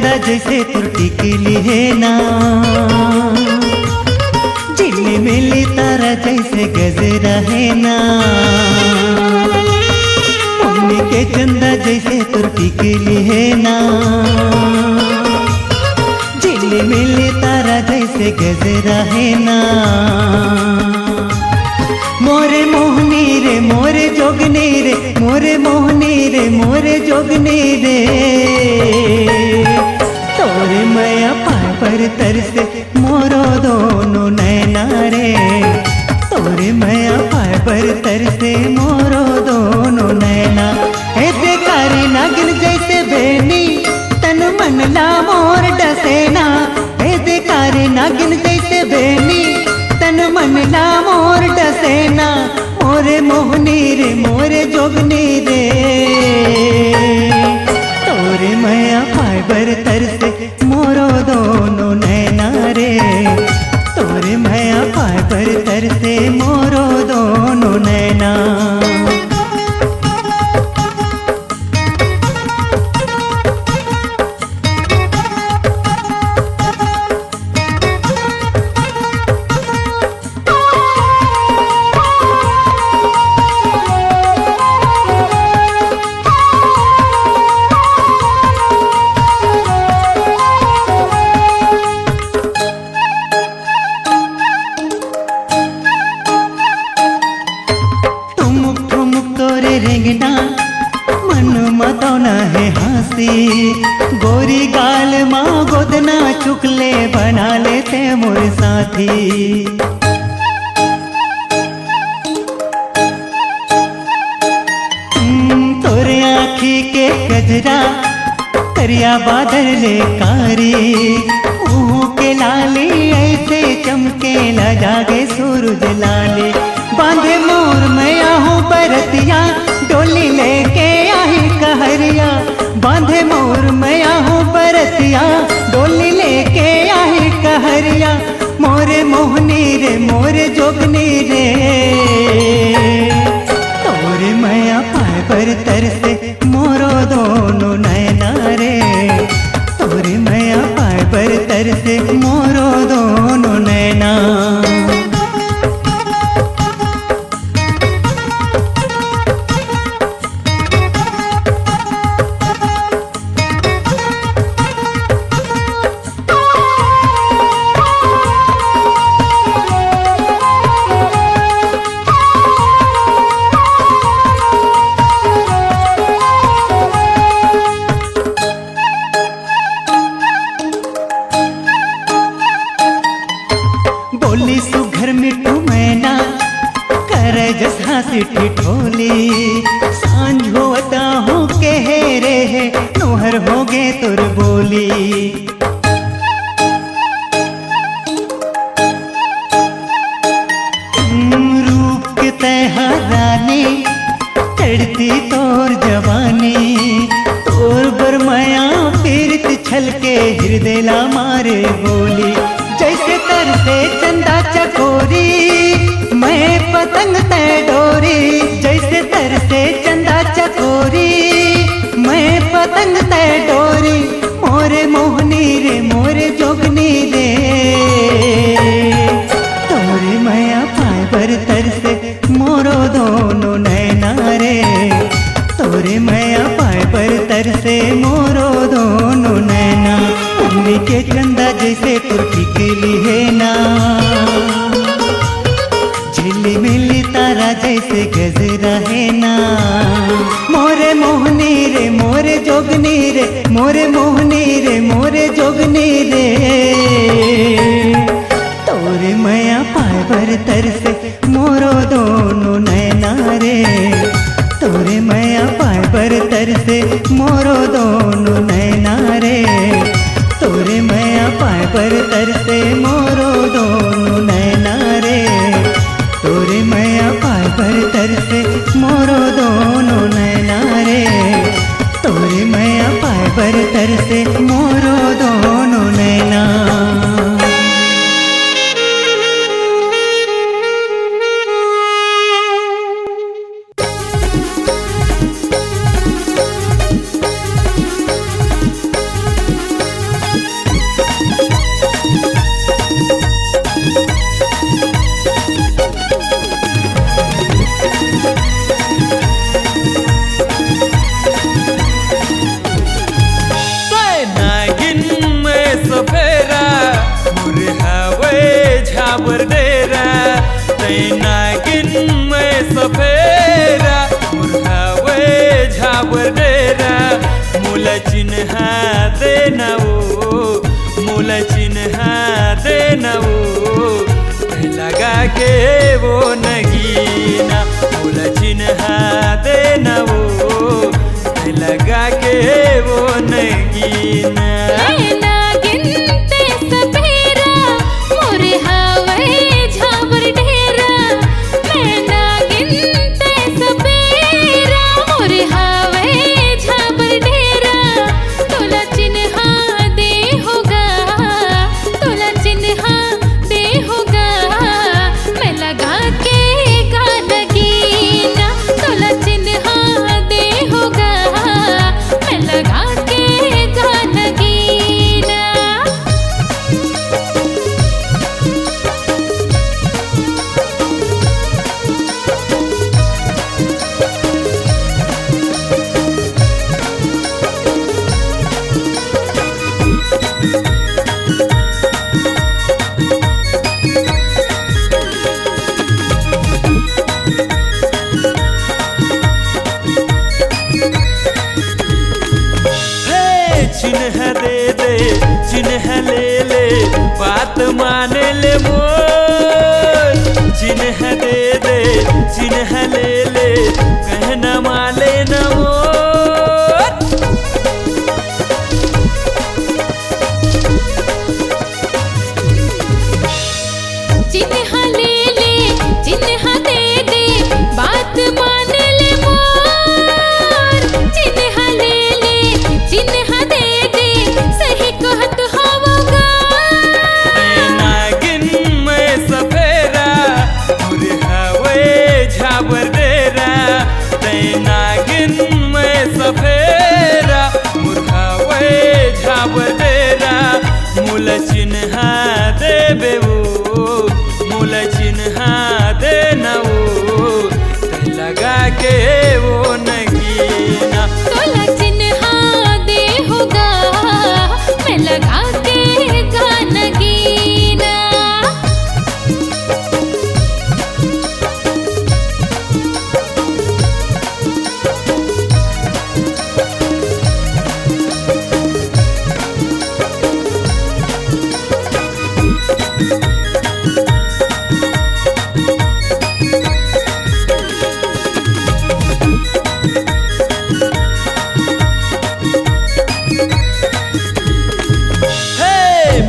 चंदा जैसे तुर टिकली है ना, झिलमिली तारा जैसे गजरा है ना। मम्मी के चंदा जैसे तुर टिकली है ना, झिलमिली तारा जैसे गजरा है ना। मोरे मोहनी रे मोरे जोगनी रे, मोरे मोहनी रे मोरे जोगनी रे, तोरे मैया पाए पर तरसे मोरो दोनों नैना रे, तोरे मैया पाए पर तरसे मोरो दोनों नैना। हे बेकारी नागिन जैसे बेनी तन मन ला मोर डसेना, हे बेकारी नागिन जैसे बेनी तन मन ला मोर डसेना। मोरे मोहनी रे मोरे जोगनी रे, तोरे मैया पाए बर तरसे मोरो दोनों नैना रे, तोरे मैया पाए बर तरसे मोरो दोनों नैना। रेंगना मन मतौना है हंसी, गोरी गाल माँ गोदना चुकले बना लेते मोर साथी। तोरे आँखी के गजरा करिया बादल ले कारी, मुँह के लाली ऐसे चमके ला जागे सूरज लाली। बांधे मोर मैया हूँ बरतिया डोली लेके आई कहरिया, बांधे मोर मैया हूँ बरतिया डोली लेके आई कहरिया। मोरे मोहनी रे मोरे जोगनी रे, तोरे मैया पाए पर तरसे मोरो दोनों नैना रे, तोरे मैया पाए पर तरसे मोरो दोनों नैना। बोली सुघर मिठू मैना कर जस हंसी ठिठोली, सांझ होता हूँ के रे है नोहर हो गे तुर बोली। रूप के तहरानी चढ़ती तोर जवानी, तोर बरमाया पीरत छलके हृदय ला मारे बोली। जैसे तरसे चंदा चकोरी मैं पतंग तय डोरी, जैसे तरसे चंदा चकोरी मैं पतंग तय डोरी। मोरे मोहनी रे मोरे जोगनी रे, तोरे मैया पाए पर तरसे मोरो दोनों नैना रे, तोरे मैया पाए पर तरसे मोरो दोनों नैना। मम्मी के चंदा जैसे तुर टिकली है ना, झिलमिली तारा जैसे गजरा है ना। मोरे मोहनी रे मोरे जोगनी रे, मोरे मोहनी रे मोरे जोगनी रे, तोरे मैया पाए पर तरसे मोरो दोनों नैना रे, तोरे मैया पाए पर तरसे मोरो दोनों नैना रे, तोरे मैया पाए पर तरसे मोरो दोनों नैना रे, तोरे मैया पाए पर तरसे मोरो दोनों नैना रे, तोरे मैया पाए पर तरसे मोरो दोनों नैना। झाबर डेरा तैना गिन में सफेरा मुरहावे झाबर डेरा मूल चिन्ह देना वो मूल चिन्ह देना वो लगा के वो नगीना मूल चिन्ह देना वो लगा के वो नगीना चिन्ह ले ले बात माने ले मोर चिन्ह दे दे चिन्ह ले ले कहना माले न मोर चिन्ह ले ले चिन्ह दे दे बात माने ले मोर चिन्ह ले ले चिन्ह दे दे सही कहत होगा नागिन में सफेरा मुरहावे झाबर डेरा नागिन में सफेरा मुरहावे झाबर डेरा मूल चिन्ह देबे वो मूल चिन्ह देना वो लगा के वो नगीना तोला चिन्ह दे होगा मैं लगा के गाना गीना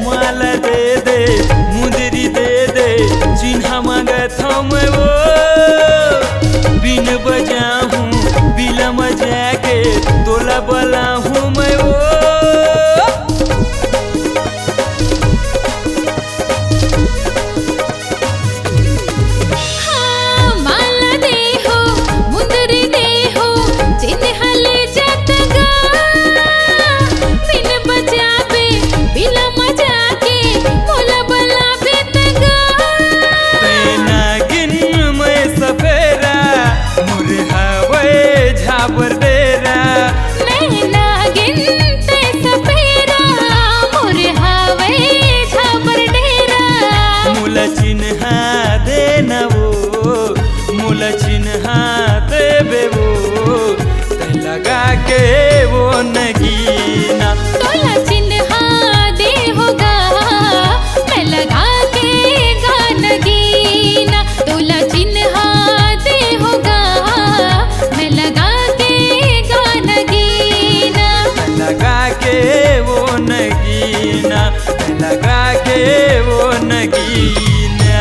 माला दे दे मुंदरी दे दे चिन्ह मांगत हम वो बिन बजा हूँ बिलम जाके तोला बला हूँ मैं वो हाँ माला दे हो मुंदरी दे हो चिन्ह ले जातगा बिन बजा पे बिला मजा के मोला बला बेतगा नागिन में सफेरा मुरहावे झाबर डेरा मैं नागिन ते सफेरा मुरहावे झाबर डेरा मूल चिन्ह देना वो मूल चिन्ह देबे वो लगा के वो नगीना तोला चिन्ह दे होगा मैं लगा के गाना गीना तोला चिन्ह दे होगा मैं लगा के गाना गीना लगा के वो नगीना लगा के वो नगीना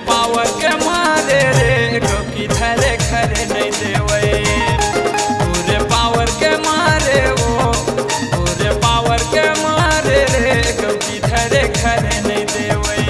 पावर के मारे रे कभी धरे खरे नहीं देवे पूरे पावर के मारे वो पूरे पावर के मारे रे कभी धरे खरे नहीं देवे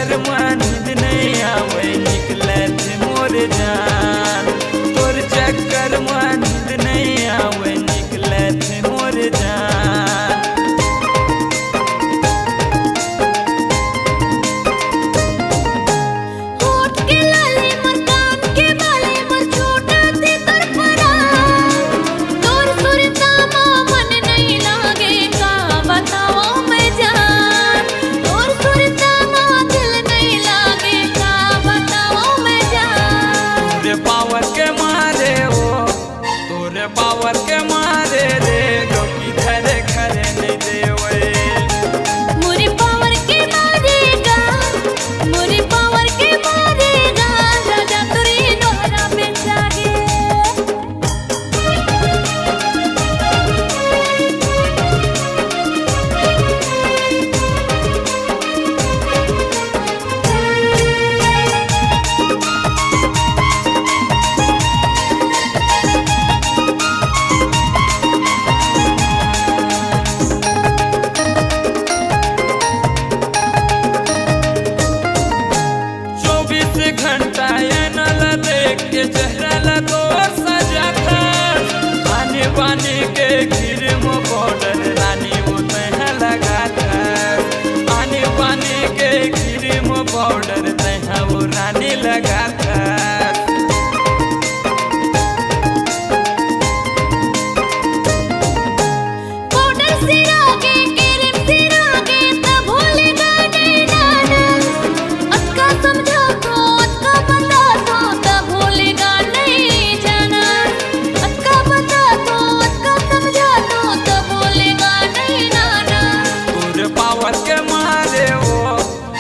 चक्कर में नींद नहीं आवे निकले थे मोर जान तोर चक्कर में नींद नहीं आवे निकले थे मोर जान होठ के लाले मोर कान के बाले मोर छोटा सी तरफरा तोर सुरता मन नहीं लागे का बताओ मैं जान तोर सुरता दिल नहीं लागे का बताओ मैं जान तोरे पावर के मारे ओ तोरे पावर के मारे रे गोपी धरे खरे नहीं देवे मोरे पावर के मारेगा मोरे पावर के मारेगा राजा तुरी दोहरा पे जागे चौबीस घंटा ये नल देख के चेहरा लगो सजा था आने बाने के घिर मो बॉर्डर रानी वो तह लगा था आने बाने के घिर मो बॉर्डर तह वो रानी लगा था बॉर्डर से आगे केरम से आगे तब भूलेगा नहीं नाना अक्का समझा तो अक्का बता तो तब भूलेगा नहीं जाना अक्का बता तो अक्का समझा तो तब भूलेगा नहीं नाना तोरे पावर के मारे वो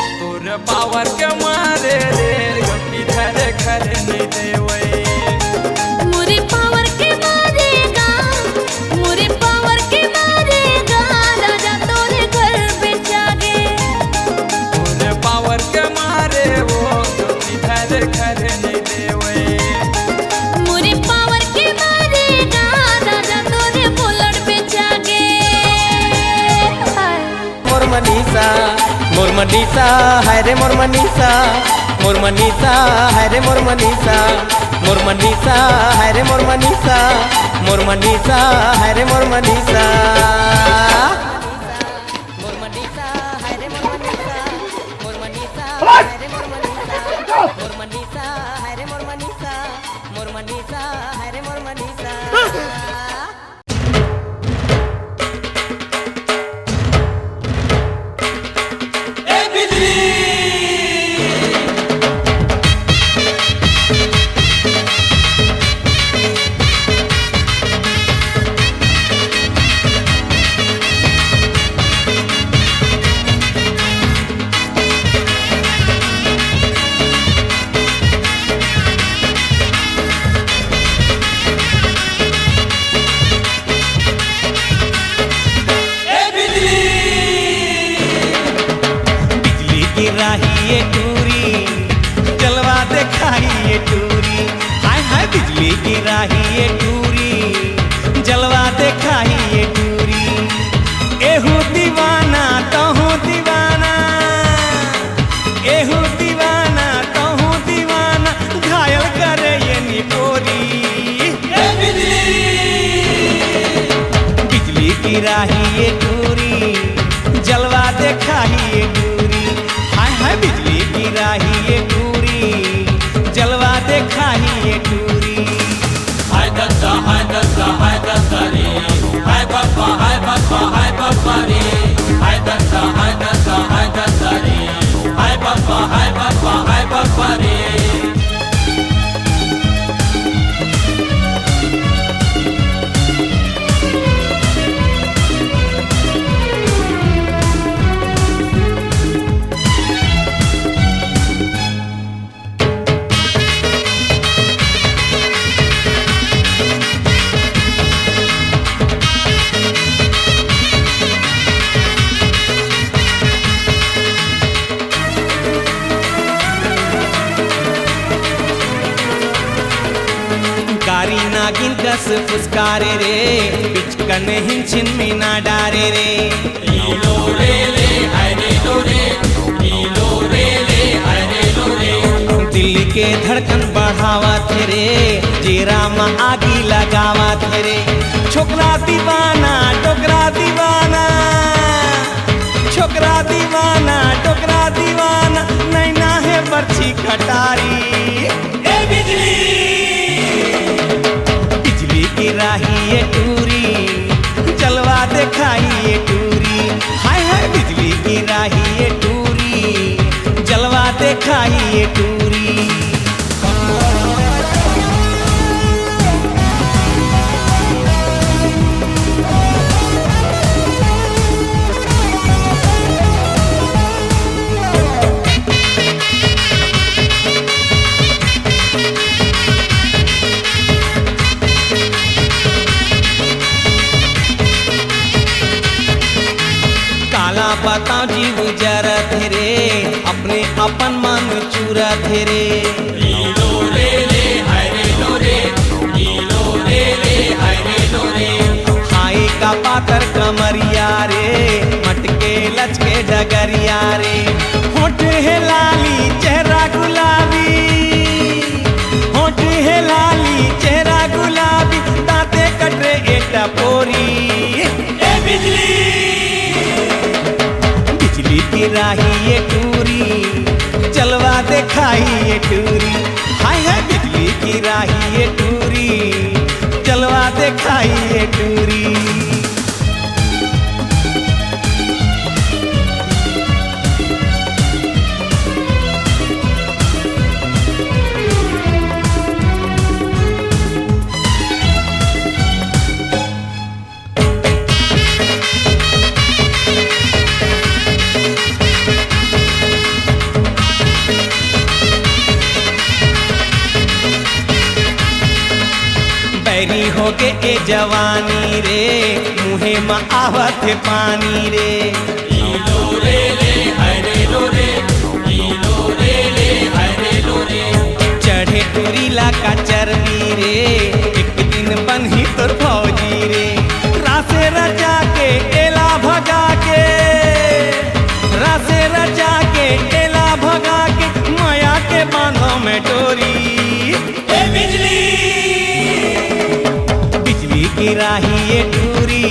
तोरे पावर के मारे रे गोपी धरे खरे नहीं देवे मोरे पावर के मारेगा मोरे पावर के मारेगा राजा तोरे घर पे जागे तोरे पावर के मारे वो गोपी धरे खरे नहीं देवे मोरे पावर के मारेगा राजा तोरे बोलड़ पे जागे मोर मनीषा हाय रे मोर मनीषा हाय रे मोर मनीषा हाय रे मोर मनीषा हाय रे मोर मनीषा गिराही टूरी जलवा देखाई टूरी हाय हाय बिजली गिराही टूरी जलवा देखाई टूरी एहू दीवाना तहू दीवाना एहू दीवाना तहू दीवाना घायल करे ये निपोरी बिजली गिराही टूरी जलवा देखाई टूरी हाय हाय बिजली गिराही टूरी जलवा देखाई टूरी हाय दत्ता रे हाय बाबा रे हाय दत्ता रे हाय बाबा रे नागिन कस फुसकारे रे पिचकन हिंचिन मीना डारे रे नीलो रे ले हाय नीलो रे के धड़कन बढ़ावा थे रे, जेरा में आगी लगावा थे रे। छोकरा दीवाना टोकरा दीवाना, छोकरा दीवाना टोकरा दीवाना, नैना है बरछी कटारी। ए बिजली बिजली गिराही ये टूरी, जलवा दिखाई ये टूरी। हाय हाय बिजली गिराही ये टूरी, जलवा दिखाई ये टूरी। काला बताओ जीव जरा थे रे, अपने अपन मन चूरा थे रे। लो रे ले हाय रे लो रे, लो रे ले हाय रे लो रे। हाई का पातर कमरिया रे, मटके लचके डगरिया रे। होठ है लाली चेहरा गुलाबी, होठ है लाली चेहरा गुलाबी, दांते कटरे एटा पोरी। ए बिजली बिजली गिराही ये टूरी, जलवा दिखाई ये टूरी। हाय हाय बिजली गिराही ये टूरी, जलवा दिखाई ये टूरी। बैरी हो के ए जवानी रे, मुहे में आवत पानी रे। लो रे ले हाय रे लो रे, लो रे ले हाय रे लो रे। चढ़े टूरीला का चर्बी रे, एक दिन बन्ही तोर फौजी रे। रासे रचा के एला भगा के, रासे रचा के एला भगा के, माया के बांधों में डोरी। ए बिजली बिजली गिराही ये टूरी,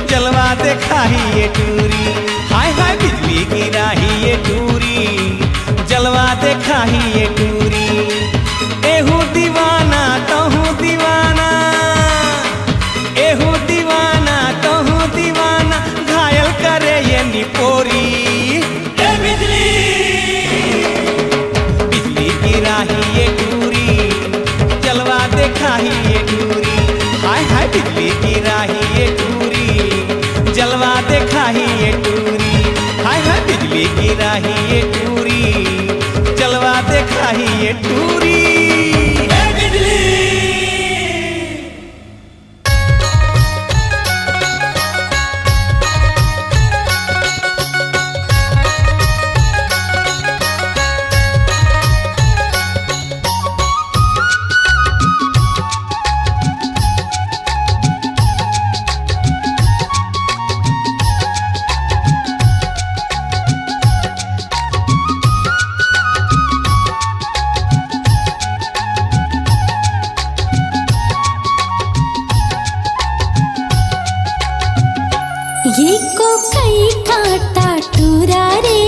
जलवा दिखाई ये टूरी। हाय हाय बिजली गिराही ये टूरी, जलवा दिखाई ये टूरी। एहू दीवाना तहू दीवाना, एहू दीवाना तहू दीवाना, घायल करे ये निपोरी। ए बिजली बिजली गिराही ये टूरी, जलवा दिखाई ये टूरी। हाय हाय बिजली गिराही ये टूरी, जलवा दिखाई ये टूरी। हाय हाय बिजली गिराही ये टूरी, जलवा दिखाई ये टूरी। ए बिजली ये को कई काटा टूरा रे,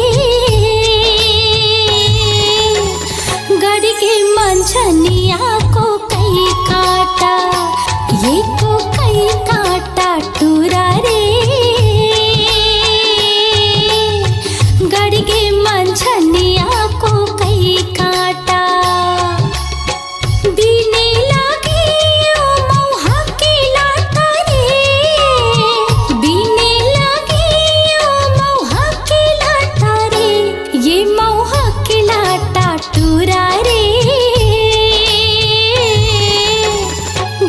गड़ के मंझनिया को कई काटा। ये को कई काटा टूरा रे, गड़ के मंझनिया को कई काटा। बीने लागी ओ मौहा की लाटा रे, बीने लागी ओ मौहा की लाटा रे। ये मौहा की लाटा टूरा रे,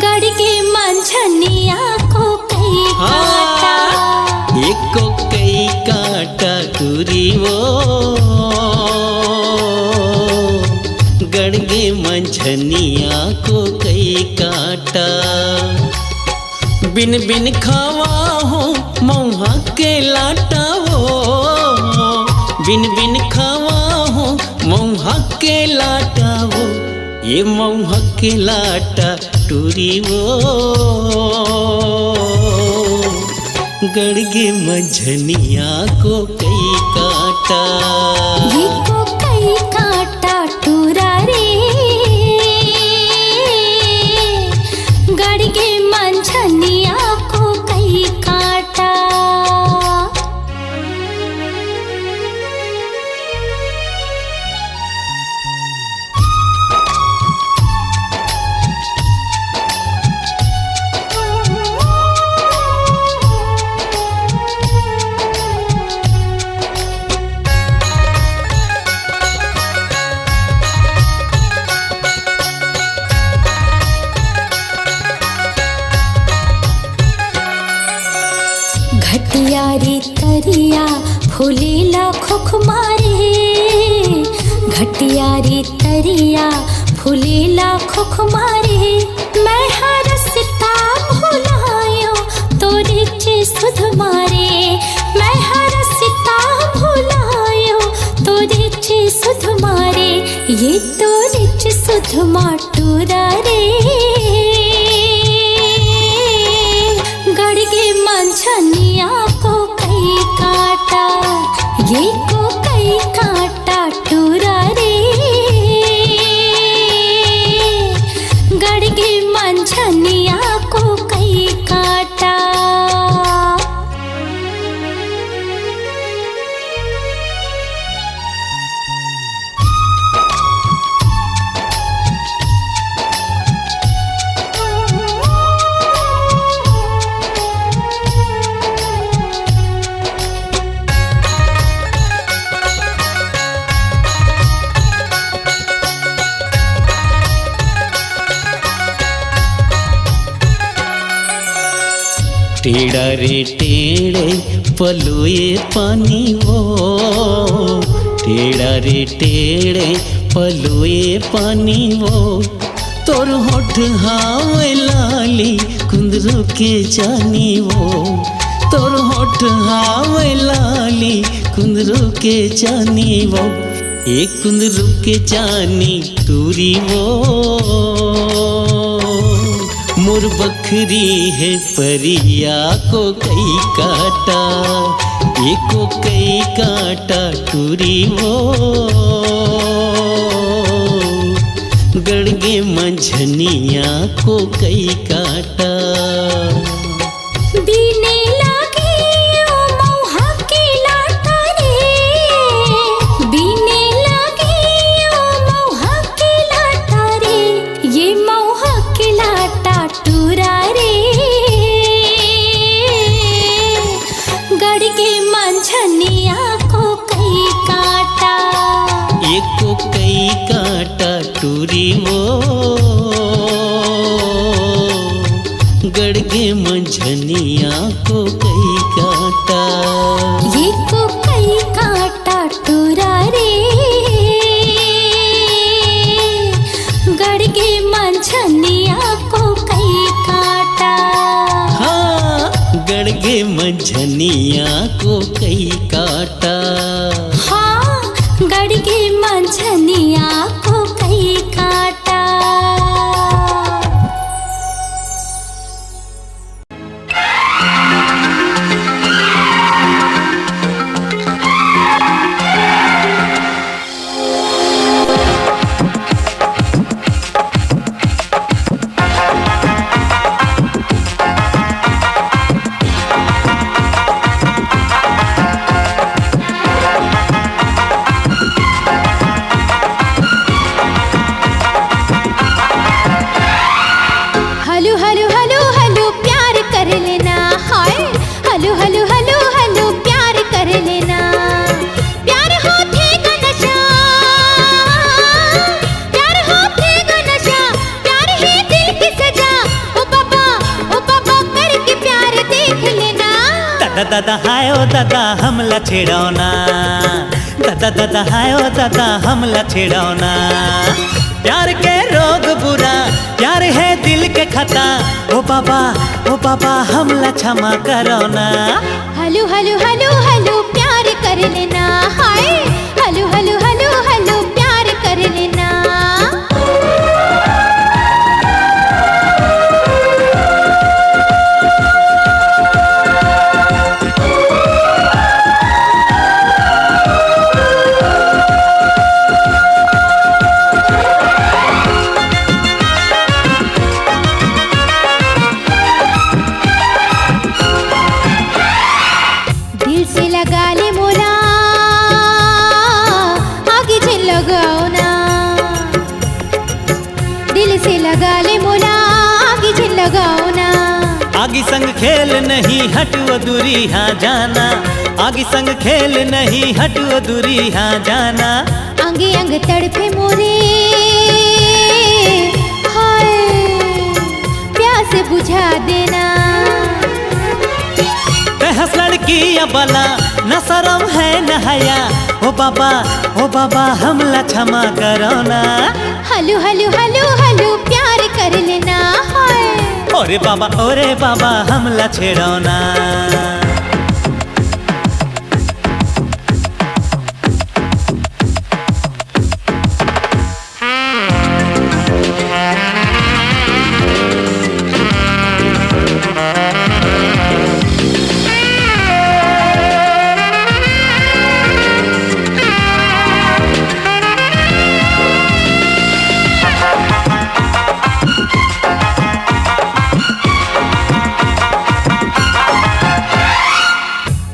गड़ के मंझनिया को कई काटा। एको कई काटा टूरी वो, गड़गे मंझनिया को कई काटा। बिन बिन खावा हो मौहा के लाटा हो, बिन बिन खावा हो मऊहा के लाटा वो, ये मऊहा के लाटा टूरी वो। गड़गे मझनिया को कई काटा, ये को कई काटा टूरा रे, गड़गे मंझनिया को कई काटा। घटिया रे तरिया फूलेला खोख मारे, घटिया रे तरिया फूलेला खोख मारे। मैं हरसता भुलायो तोरे चे सुध मारे, मैं हरसता भुलायो तोरे चे सुध मारे। ये तोरे चे सुध माटूरा रे, गड़गे मंझनिया को कई काटा, ये को कई काटा टूरा रे, गड़गे मंझनिया को कई काटा। टेढ़ा रे टेढ़े पलोए पानी वो, टेढ़ा रे टेढ़े पलोए पानी वो। तोर होठ हावे लाली कुंदरू के जानी वो, तोर होठ हावे लाली कुंदरू के जानी वो। एक कुंदरू के जानी टूरी वो, मोर बखरी है परिया को कई काटा, एको कई काटा टूरी वो। गड़गे मंझनिया को कई काटा, बीने लागे ओ मऊहा के लाटा रे, बीने लागे ओ मऊहा के लाटा रे। ये मऊहा के लाटा टूरा रे, गड़गे मंझनिया को कई काटा, एको कई काटा टूरी वो। गड़गे मंझनिया को कई काटा, ये को कई काटा टूरा रे, गड़गे मंझनिया को कई काटा। हाँ गड़गे मंझनिया को कई काटा, हाँ गड़गे मंझनिया को कई काटा। दादा हाय ओ दादा हमला छेड़ौना, दादा दादा हाय ओ दादा हमला छेड़ौना। प्यार के रोग बुरा, प्यार है दिल के खता, ओ बाबा हमला क्षमा करो ना। हलो हलो हलो हलो प्यार कर लेना, हाय लगाओ ना। आगे संग खेल नहीं हटो दूरी हाँ जाना, आगे संग खेल नहीं हटो दूरी हाँ जाना। अंगे अंग तड़पे मोरे हाय प्यास बुझा देना। हंस लड़की अबला न शरम है न हया, ओ बाबा हमला क्षमा करो ना। हलू हलू हलू हलू प्यार कर लेना हाय। ओरे बाबा हमला छेड़ो ना।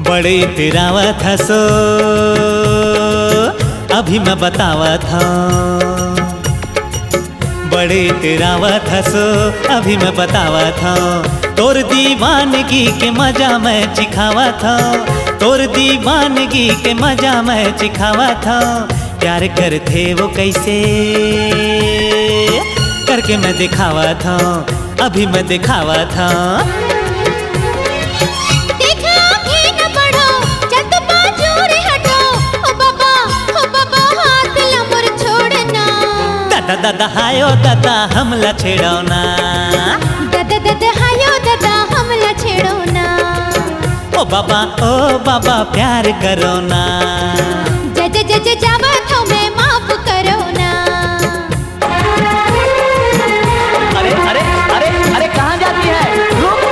बड़े तेरावत हंसो अभी मैं बतावत हूँ, बड़े तेरावत हंसो अभी मैं बतावत हूँ। तोर दीवानगी के मजा मैं चिखावत हूँ, तोर दीवानगी के मजा मैं चिखावत हूँ। प्यार करते वो कैसे करके मैं दिखावत हूँ, अभी मैं दिखावत हूँ। दादा हायो दादा हमला छेड़ो ना। दादा हायो दादा हमला छेड़ो ना। ओ बाबा प्यार करो ना। जज जावा तो मैं माफ करो ना। अरे अरे अरे अरे कहाँ जाती है? रुक।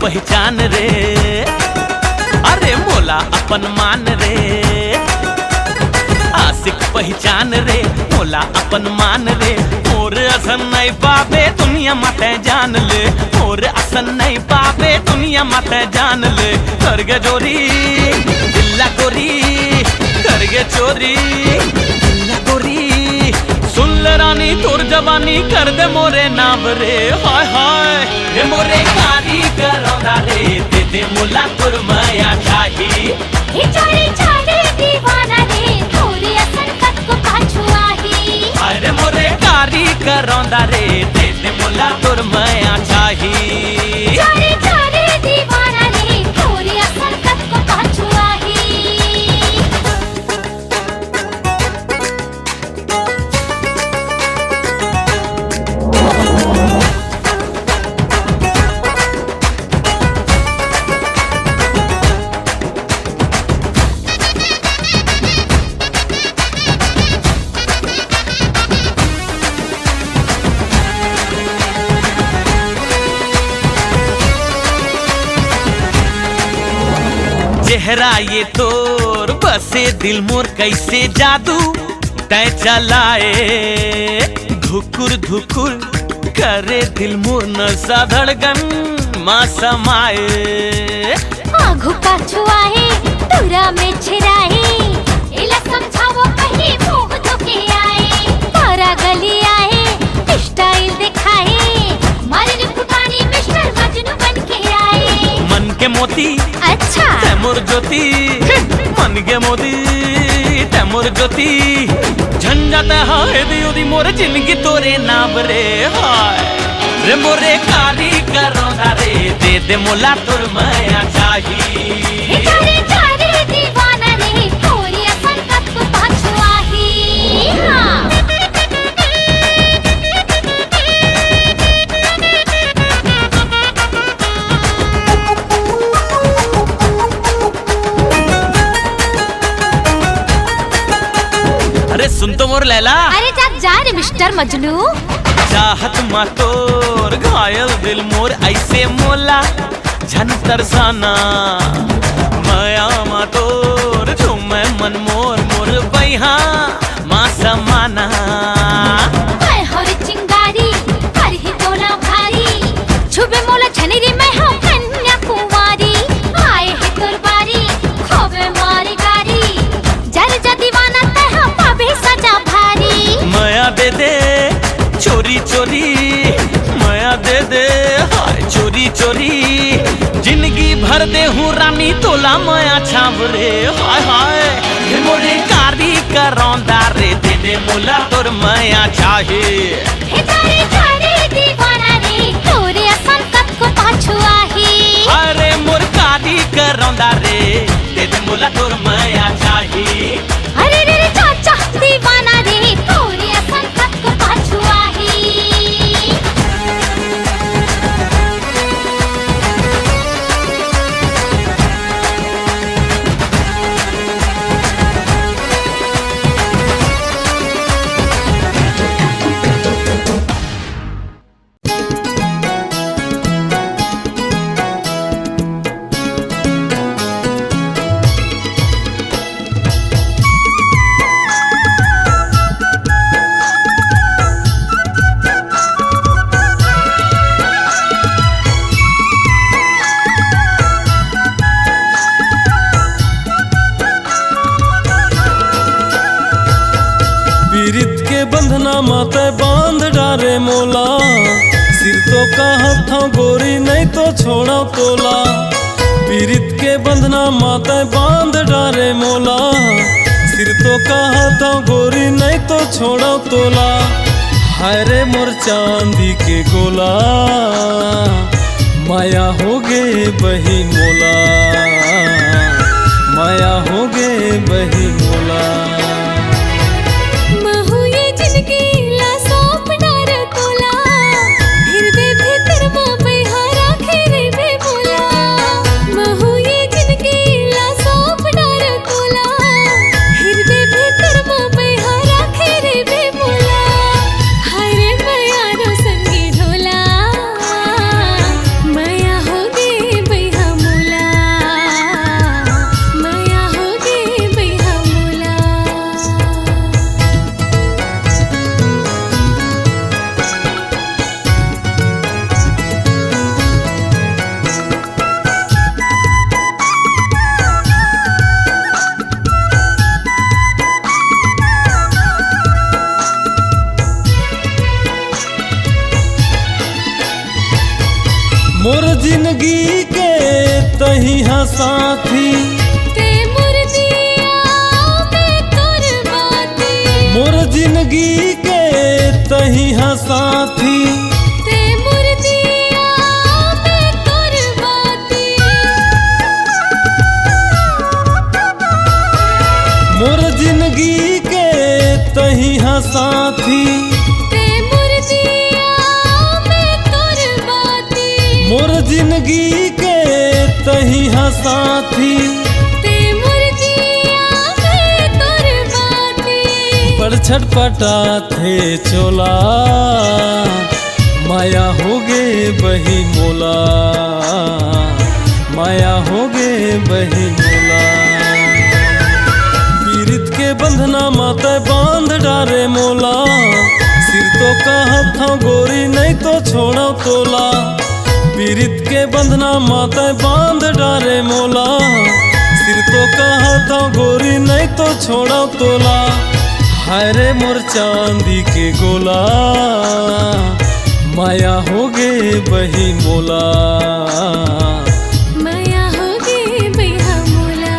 पहचान रे, अरे मोला अपन मान रे। आशिक पहचान रे, मोला अपन मान रे। मोर असन नहीं पावे दुनिया माते जान ले, मोर असन नहीं पावे दुनिया माते जान ले। करगे चोरी दिल्ला गोरी, करगे चोरी दिल्ला गोरी। सुन ले रानी तोर जवानी कर दे मोरे नाम रे। हाय हाय रे मोरे कारी करोना रे, दे दे मुला तुर माया चाही। चाले चाले दीवाना रे, थोड़ी असन तक को पाछू आही। अरे मोरे कारी करोना रे, दे दे मुला तुर माया चाही। चाले चाले दीवाना रे, थोड़ी असन तक को पाछू आही। चेहरा ये तोर बसे दिल मोर कैसे जादू तय चलाए। धुकुर धुकुर करे दिल मोर नशा धड़कन माँ समाए। आँखों का छुआए तुरा में छिराए, इला समझावो कहीं मुँह धोके आए। तारा गली आए स्टाइल दिखाए, मारने फुटानी मिस्टर मजनू बन के आए। मन के मोती अच्छा तैमुर ज्योति, मन के मोती तैमुर ज्योति। झंझट हाय दियोदी मोर जिंदगी तोरे नाम रे। हाय रे मोरे कारी करोना रे, दे दे मोला तुर माया चाही। चाले चाले दीवाना रे, थोड़ी असन तक को पाछू आही। हाँ लैला। अरे जा रे मिस्टर मजनू। चाहत मा तोर घायल दिल मोर ऐसे मोला झन तरसाना। माया मा तोर झूमे मन मोर मोर बैहा माँ समाना। मैं हो रे चिंगारी कर ही तोला भारी छुबे मोला झनेरी मैं हो कन्या कुंवारी। आए है तोर बारी खोबे मारी गारी जर जा दीवाना तह पाबे सजा भारी। माया दे दे चोरी चोरी माया दे दे हाय चोरी चोरी जिंदगी भर दे हूँ रानी तोला माया छावरे। हाय हाय हे मोरे कारी करौंदा रे दे दे मोला तोर माया चाहे। हे तारे तारे दीवाना रे तोरे असन कत को पाछू आही। अरे मोर कारी करौंदा रे दे दे मोला तोर माया चाहे। अरे रे रे चाचा दीवाना रे तोरे असन कत को पाछू आही। पीरित के बंधना माते बांध डारे मोला। सिर तो कहत था गोरी नहीं तो छोड़ा तोला। पीरित के बंधना माते बांध डारे मोला। सिर तो कहत था गोरी नहीं तो छोड़ा तोला। हाय रे मोर चांदी के गोला माया हो गे बही मोला। माया हो गे बही मोला। मोर जिंदगी के तही हाँ साथी। मोर जिंदगी के तही हाँ साथी। मोर जिंदगी के तही हाँ साथी। मोर जिंदगी के तही हाँ साथी। बड़ छटपटा थे चोला माया हो गे बही मोला। माया हो गे बही मोला। पीरित के बंधना माते बांध डारे मोला। सिर तो कहत था गोरी नहीं तो छोड़ा तोला। पीरित के बंधना माते बांध डारे मोला। सिर तो कहत था गोरी नहीं तो छोड़ा तोला। हाय रे मोर चांदी के गोला माया हो गे बही मोला। माया हो गे बही मोला।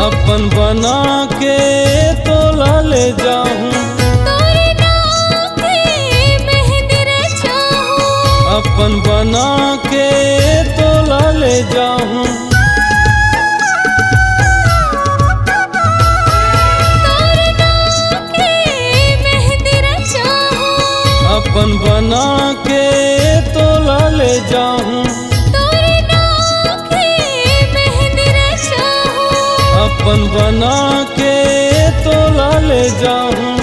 अपन बना के तोला ले जाऊं। तोरे नाम पे मेहंदी अपन बना के तोला ले जाऊं। अपन बना के तोला ले जाऊं। अपन बना के तोला ले जाऊं।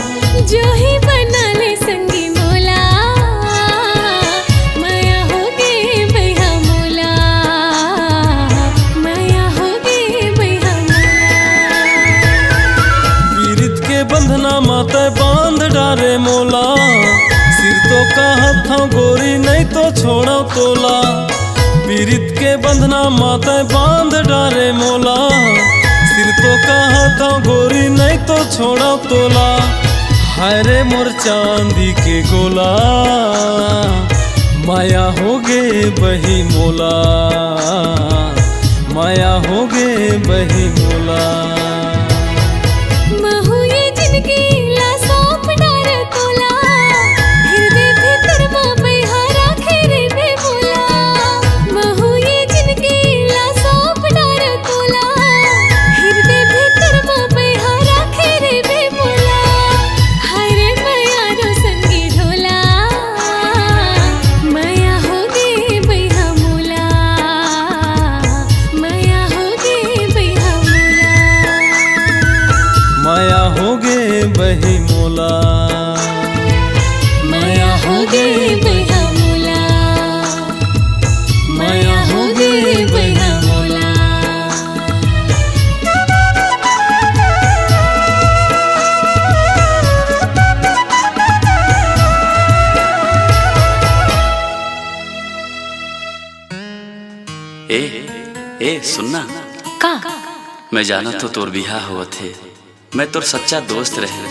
जो ही बना ले संगी मोला, माया हो गई भैया मोला, माया हो गई भैया मोला। पीरित के बंधना माते बांध डारे मोला, सिर तो कहत हूँ गोरी नहीं तो छोड़ो तोला। पीरित के बंधना माते बांध डारे मोला, सिर तो कहत हूँ गोरी नहीं तो छोड़ो तोला। हाय रे मोर चांदी के गोला, माया हो गे बही मोला, माया हो गे बही मोला। महू ये जिनकी ला सौंप डार तोला, हृदय भीतर माँ बैहारा खेरे बे बोला। महू ये जिनकी ला सौंप डार तोला, हृदय भीतर माँ बैहारा खेरे बे बोला। हाय रे माया रो संगी ढोला, माया हो गई बैहा मोला, माया हो गई बैहा मोला। माया हो गे बही मोला, माया हो गई बैहा मोला, माया हो गई बैहा मोला। ए सुनना का मैं जाना तो तोर बिहा हुआ थे, मैं तोर सच्चा दोस्त रहे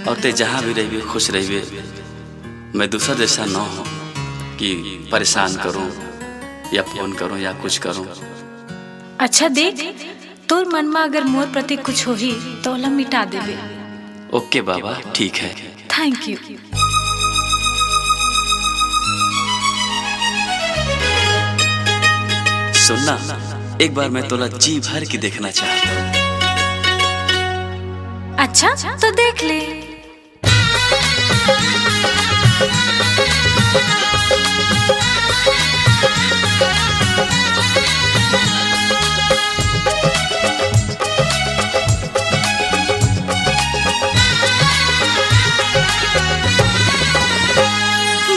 और ते जहाँ भी रहिए खुश रहिए। मैं दूसरा जैसा न हो कि परेशान करूं या फोन करूं या कुछ करूं। अच्छा देख, तोर मन में अगर मोर प्रति कुछ होही तो ओला मिटा देबे। ओके बाबा, ठीक है। Thank you. सुनना, एक बार मैं तोला जी भर के देखना चाहता हूँ। अच्छा तो देख ले।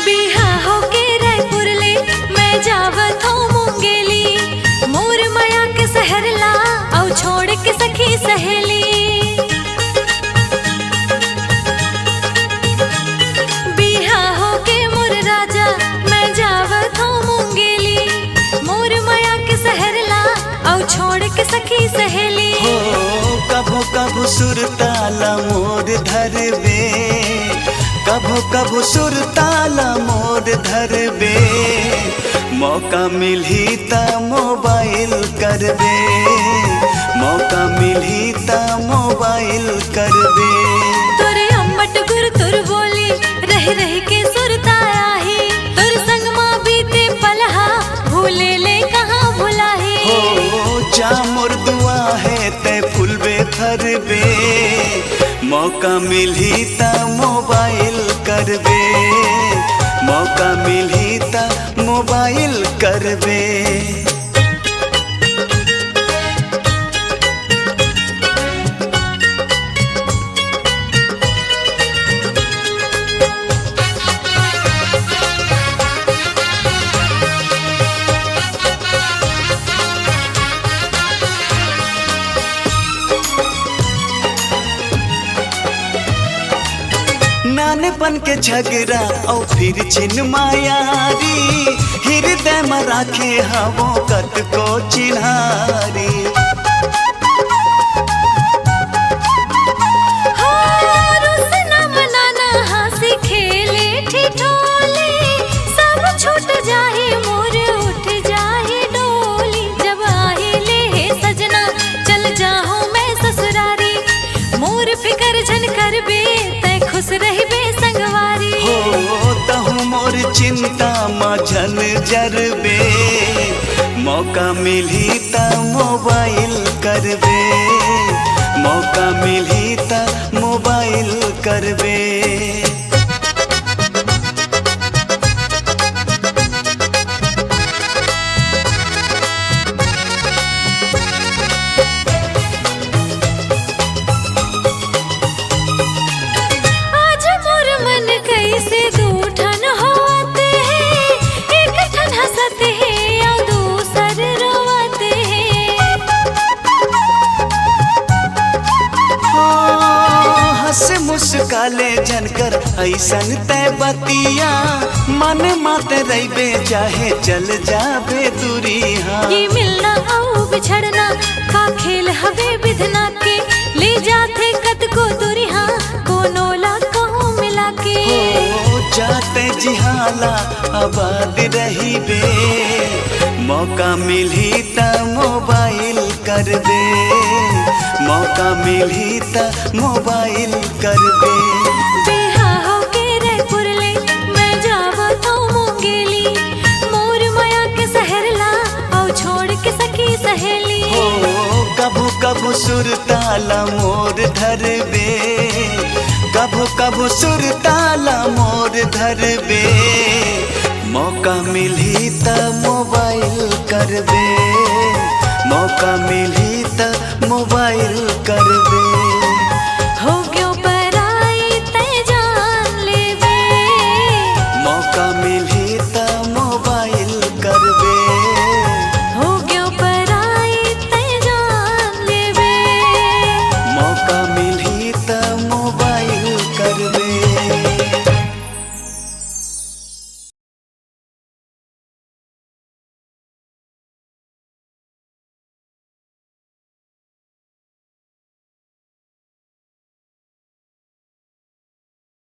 बिहा होके रायपुर ले मैं जावत हूँ मुंगेली, मोर माया के सहरला औ छोड़ के सखी सहेली। बिहा होके मोर राजा मैं जावत हूँ मुंगेली, मोर माया के सहरला औ छोड़ के सखी सहेली। हो कभो कभो सुरताला मोर धरबे, कभो कभो सुरताला मोर धरबे, मौका मिलही ता मोबाइल करबे, मौका मिलही ता मोबाइल करबे। तोरे अम्मट गुर तुर बोली रह रह के सुरताया ही, तुर संग माँ बीते पलहा भूले ले कहाँ भुलाही। हो जा मोर दुआ है ते फुलबे फरबे, मौका मिलही ता मोबाइल करबे, मौका मिलही ता मोबाइल करबे। नानेपन के झगड़ा और फिर छिन मायारी, हृदय में राखे हवो कत को चिन्हारी। रुसना मनाना हंसी खेले ठिठोली, सब छूट जाए मोर उठ जाए डोली। जब आए ले सजना चल जाऊं मैं ससुरारी, मोर फिकर झन करबे तै खुश रहबे संगवारी। हो तहु मोर चिंता मझन जरबे मौका मिली त मोबाइल करबे मौका मिली त मोबाइल करबे आज मोर मन कैसे दूठन होते हैं एक ठन हंसते हैं या दूसर रोते हैं हंस मुस्काले जनकर ऐसन तय बतिया मन मात रहिबे चाहे चल जाबे दूरिया ये मिलना आओ बिछड़ना का खेल हवे विधना के ले जाते कद को दूरिया कोनो ला कहूँ मिला के हो जाते जिहाला आबाद रहिबे मौका मिली त मोबाइल करबे मौका मिली त मोबाइल करबे बेहा हो के रे पुरले मैं जावा तो मुंगेली मोर माया के सहरला और छोड़ के सखी सहेली हो कभू कभू सुरताला मोर धरबे कभू कभू सुरताला मोर धरबे मौका मिली त मोबाइल करबे मौका मिली त मोबाइल करबे हो गयो